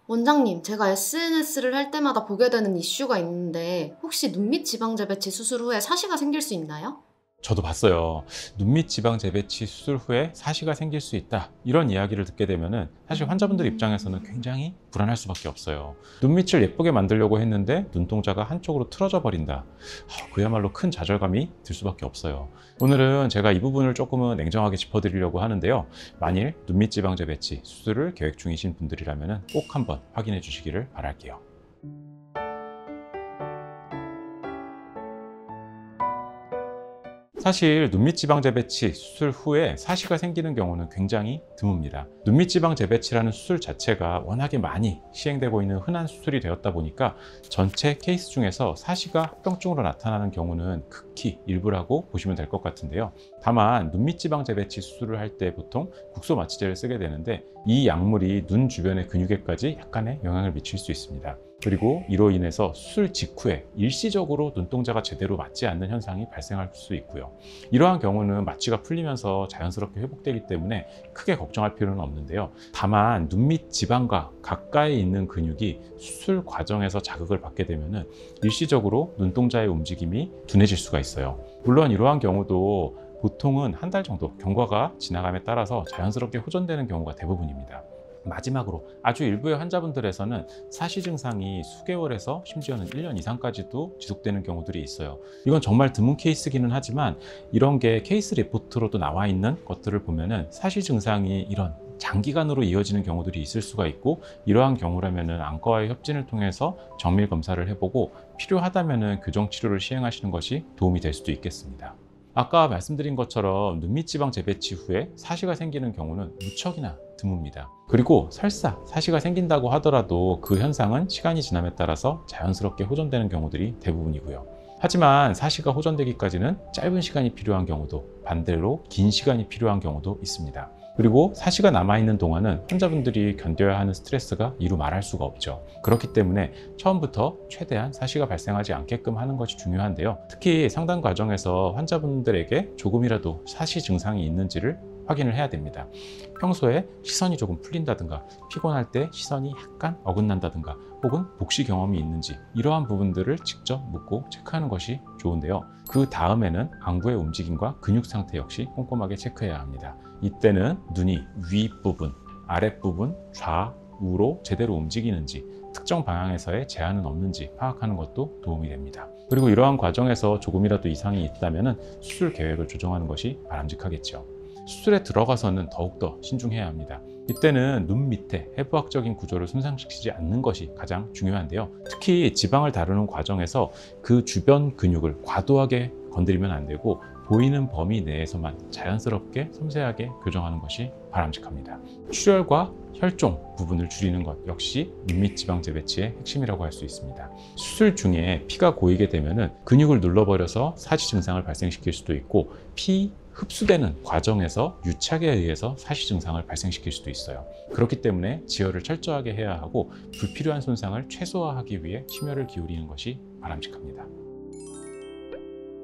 원장님, 제가 SNS를 할 때마다 보게 되는 이슈가 있는데 혹시 눈밑 지방 재배치 수술 후에 사시가 생길 수 있나요? 저도 봤어요. 눈밑 지방 재배치 수술 후에 사시가 생길 수 있다, 이런 이야기를 듣게 되면은 사실 환자분들 입장에서는 굉장히 불안할 수밖에 없어요. 눈밑을 예쁘게 만들려고 했는데 눈동자가 한쪽으로 틀어져 버린다. 그야말로 큰 좌절감이 들 수밖에 없어요. 오늘은 제가 이 부분을 조금은 냉정하게 짚어드리려고 하는데요. 만일 눈밑 지방 재배치 수술을 계획 중이신 분들이라면 꼭 한번 확인해 주시기를 바랄게요. 사실 눈밑 지방 재배치 수술 후에 사시가 생기는 경우는 굉장히 드뭅니다. 눈밑 지방 재배치라는 수술 자체가 워낙에 많이 시행되고 있는 흔한 수술이 되었다 보니까 전체 케이스 중에서 사시가 합병증으로 나타나는 경우는 극히 일부라고 보시면 될 것 같은데요. 다만 눈밑 지방 재배치 수술을 할 때 보통 국소 마취제를 쓰게 되는데 이 약물이 눈 주변의 근육에까지 약간의 영향을 미칠 수 있습니다. 그리고 이로 인해서 수술 직후에 일시적으로 눈동자가 제대로 맞지 않는 현상이 발생할 수 있고요. 이러한 경우는 마취가 풀리면서 자연스럽게 회복되기 때문에 크게 걱정할 필요는 없는데요. 다만 눈밑 지방과 가까이 있는 근육이 수술 과정에서 자극을 받게 되면 일시적으로 눈동자의 움직임이 둔해질 수가 있어요. 물론 이러한 경우도 보통은 한 달 정도 경과가 지나감에 따라서 자연스럽게 호전되는 경우가 대부분입니다. 마지막으로 아주 일부의 환자분들에서는 사시 증상이 수개월에서 심지어는 1년 이상까지도 지속되는 경우들이 있어요. 이건 정말 드문 케이스기는 하지만 이런 게 케이스 리포트로도 나와 있는 것들을 보면은 사시 증상이 이런 장기간으로 이어지는 경우들이 있을 수가 있고, 이러한 경우라면은 안과의 협진을 통해서 정밀 검사를 해보고 필요하다면은 교정 치료를 시행하시는 것이 도움이 될 수도 있겠습니다. 아까 말씀드린 것처럼 눈밑 지방 재배치 후에 사시가 생기는 경우는 무척이나 드뭅니다. 그리고 설사 사시가 생긴다고 하더라도 그 현상은 시간이 지남에 따라서 자연스럽게 호전되는 경우들이 대부분이고요. 하지만 사시가 호전되기까지는 짧은 시간이 필요한 경우도, 반대로 긴 시간이 필요한 경우도 있습니다. 그리고 사시가 남아있는 동안은 환자분들이 견뎌야 하는 스트레스가 이루 말할 수가 없죠. 그렇기 때문에 처음부터 최대한 사시가 발생하지 않게끔 하는 것이 중요한데요. 특히 상담 과정에서 환자분들에게 조금이라도 사시 증상이 있는지를 확인을 해야 됩니다. 평소에 시선이 조금 풀린다든가, 피곤할 때 시선이 약간 어긋난다든가, 혹은 복시 경험이 있는지, 이러한 부분들을 직접 묻고 체크하는 것이 좋은데요. 그 다음에는 안구의 움직임과 근육 상태 역시 꼼꼼하게 체크해야 합니다. 이때는 눈이 윗부분, 아랫부분, 좌우로 제대로 움직이는지, 특정 방향에서의 제한은 없는지 파악하는 것도 도움이 됩니다. 그리고 이러한 과정에서 조금이라도 이상이 있다면 수술 계획을 조정하는 것이 바람직하겠죠. 수술에 들어가서는 더욱더 신중해야 합니다. 이때는 눈 밑에 해부학적인 구조를 손상시키지 않는 것이 가장 중요한데요. 특히 지방을 다루는 과정에서 그 주변 근육을 과도하게 건드리면 안 되고, 보이는 범위 내에서만 자연스럽게 섬세하게 교정하는 것이 바람직합니다. 출혈과 혈종 부분을 줄이는 것 역시 눈밑 지방 재배치의 핵심이라고 할 수 있습니다. 수술 중에 피가 고이게 되면 근육을 눌러버려서 사시 증상을 발생시킬 수도 있고, 피 흡수되는 과정에서 유착에 의해서 사시 증상을 발생시킬 수도 있어요. 그렇기 때문에 지혈을 철저하게 해야 하고, 불필요한 손상을 최소화하기 위해 심혈을 기울이는 것이 바람직합니다.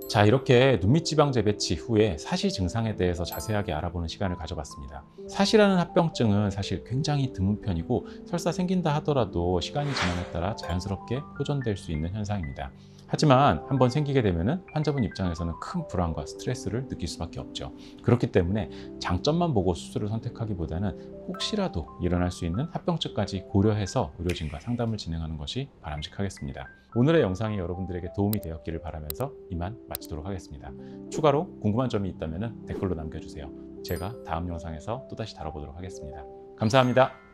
자, 이렇게 눈밑 지방 재배치 후에 사시 증상에 대해서 자세하게 알아보는 시간을 가져봤습니다. 사시라는 합병증은 사실 굉장히 드문 편이고, 설사 생긴다 하더라도 시간이 지남에 따라 자연스럽게 호전될 수 있는 현상입니다. 하지만 한번 생기게 되면 환자분 입장에서는 큰 불안과 스트레스를 느낄 수밖에 없죠. 그렇기 때문에 장점만 보고 수술을 선택하기보다는 혹시라도 일어날 수 있는 합병증까지 고려해서 의료진과 상담을 진행하는 것이 바람직하겠습니다. 오늘의 영상이 여러분들에게 도움이 되었기를 바라면서 이만 마치도록 하겠습니다. 추가로 궁금한 점이 있다면 댓글로 남겨주세요. 제가 다음 영상에서 또다시 다뤄보도록 하겠습니다. 감사합니다.